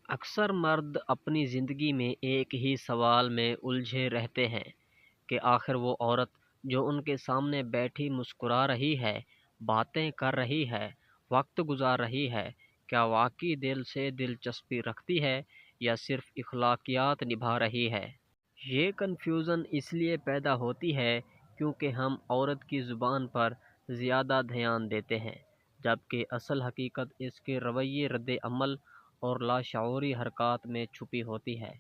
اکثر مرد اپنی زندگی میں ایک ہی سوال میں الجھے رہتے ہیں کہ آخر وہ عورت جو ان کے سامنے بیٹھی مسکرا رہی ہے، باتیں کر رہی ہے، وقت گزار رہی ہے، کیا واقعی دل سے دلچسپی رکھتی ہے یا صرف اخلاقیات نبھا رہی ہے؟ یہ کنفیوژن اس لیے پیدا ہوتی ہے کیونکہ ہم عورت کی زبان پر زیادہ دھیان دیتے ہیں، جبکہ اصل حقیقت اس کے رویے، رد عمل اور لاشعوری حرکات میں چھپی ہوتی ہے۔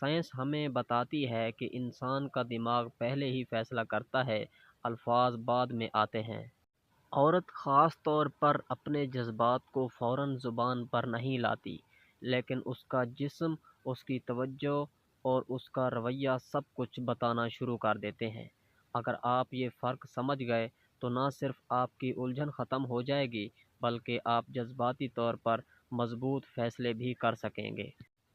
سائنس ہمیں بتاتی ہے کہ انسان کا دماغ پہلے ہی فیصلہ کرتا ہے، الفاظ بعد میں آتے ہیں۔ عورت خاص طور پر اپنے جذبات کو فوراً زبان پر نہیں لاتی، لیکن اس کا جسم، اس کی توجہ اور اس کا رویہ سب کچھ بتانا شروع کر دیتے ہیں۔ اگر آپ یہ فرق سمجھ گئے تو نہ صرف آپ کی الجھن ختم ہو جائے گی، بلکہ آپ جذباتی طور پر مضبوط فیصلے بھی کر سکیں گے۔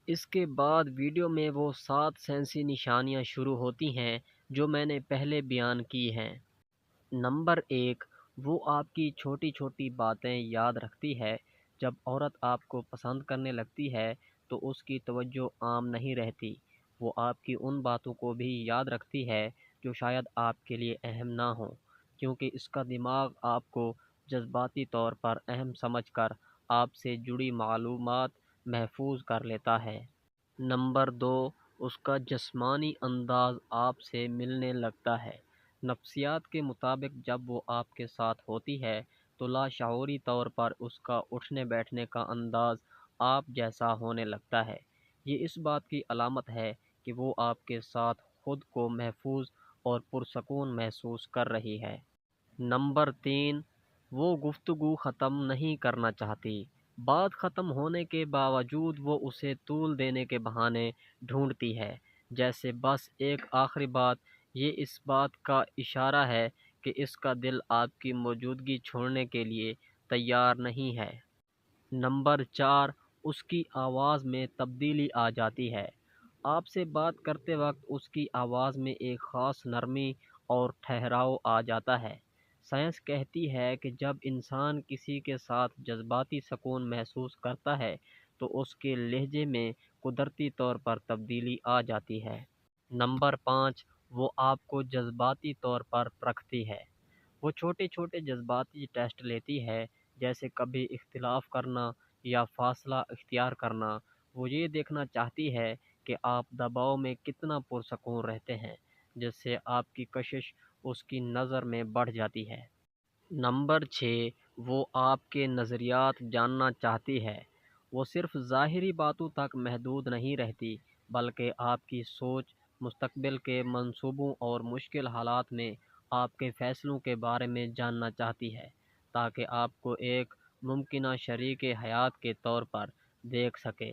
اس کے بعد ویڈیو میں وہ 7 سینسی نشانیاں شروع ہوتی ہیں جو میں نے پہلے بیان کی ہیں۔ نمبر 1، وہ آپ کی چھوٹی چھوٹی باتیں یاد رکھتی ہے۔ جب عورت آپ کو پسند کرنے لگتی ہے تو اس کی توجہ عام نہیں رہتی، وہ آپ کی ان باتوں کو بھی یاد رکھتی ہے جو شاید آپ کے لیے اہم نہ ہوں، کیونکہ اس کا دماغ آپ کو جذباتی طور پر اہم سمجھ کر آپ سے جڑی معلومات محفوظ کر لیتا ہے۔ نمبر 2، اس کا جسمانی انداز آپ سے ملنے لگتا ہے۔ نفسیات کے مطابق جب وہ آپ کے ساتھ ہوتی ہے تو لاشعوری طور پر اس کا اٹھنے بیٹھنے کا انداز آپ جیسا ہونے لگتا ہے۔ یہ اس بات کی علامت ہے کہ وہ آپ کے ساتھ خود کو محفوظ اور پرسکون محسوس کر رہی ہے۔ نمبر 3، وہ گفتگو ختم نہیں کرنا چاہتی۔ بات ختم ہونے کے باوجود وہ اسے طول دینے کے بہانے ڈھونڈتی ہے، جیسے بس ایک آخری بات۔ یہ اس بات کا اشارہ ہے کہ اس کا دل آپ کی موجودگی چھوڑنے کے لیے تیار نہیں ہے۔ نمبر 4، اس کی آواز میں تبدیلی آ جاتی ہے۔ آپ سے بات کرتے وقت اس کی آواز میں ایک خاص نرمی اور ٹھہراؤ آ جاتا ہے۔ سائنس کہتی ہے کہ جب انسان کسی کے ساتھ جذباتی سکون محسوس کرتا ہے تو اس کے لہجے میں قدرتی طور پر تبدیلی آ جاتی ہے۔ نمبر 5، وہ آپ کو جذباتی طور پر پرکھتی ہے۔ وہ چھوٹے چھوٹے جذباتی ٹیسٹ لیتی ہے، جیسے کبھی اختلاف کرنا یا فاصلہ اختیار کرنا۔ وہ یہ دیکھنا چاہتی ہے کہ آپ دباؤ میں کتنا پرسکون رہتے ہیں، جس سے آپ کی کشش اس کی نظر میں بڑھ جاتی ہے۔ نمبر 6، وہ آپ کے نظریات جاننا چاہتی ہے۔ وہ صرف ظاہری باتوں تک محدود نہیں رہتی، بلکہ آپ کی سوچ، مستقبل کے منصوبوں اور مشکل حالات میں آپ کے فیصلوں کے بارے میں جاننا چاہتی ہے، تاکہ آپ کو ایک ممکنہ شریک حیات کے طور پر دیکھ سکے۔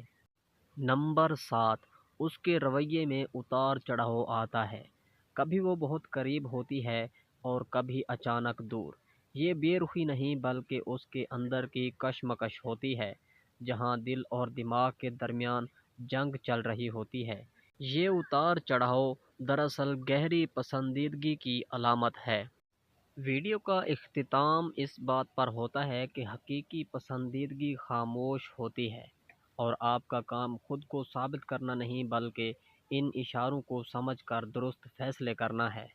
نمبر 7، اس کے رویے میں اتار چڑھاؤ آتا ہے۔ کبھی وہ بہت قریب ہوتی ہے اور کبھی اچانک دور۔ یہ بے رخی نہیں بلکہ اس کے اندر کی کشمکش ہوتی ہے، جہاں دل اور دماغ کے درمیان جنگ چل رہی ہوتی ہے۔ یہ اتار چڑھاؤ دراصل گہری پسندیدگی کی علامت ہے۔ ویڈیو کا اختتام اس بات پر ہوتا ہے کہ حقیقی پسندیدگی خاموش ہوتی ہے، اور آپ کا کام خود کو ثابت کرنا نہیں بلکہ ان اشاروں کو سمجھ کر درست فیصلے کرنا ہے۔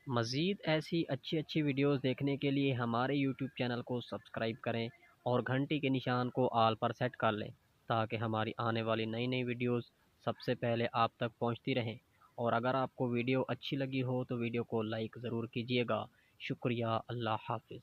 مزید ایسی اچھی ویڈیوز دیکھنے کے لیے ہمارے یوٹیوب چینل کو سبسکرائب کریں اور گھنٹی کے نشان کو آل پر سیٹ کر لیں تاکہ ہماری آنے والی نئی ویڈیوز سب سے پہلے آپ تک پہنچتی رہیں۔ اور اگر آپ کو ویڈیو اچھی لگی ہو تو ویڈیو کو لائک ضرور کیجیے گا۔ شکریہ، اللہ حافظ۔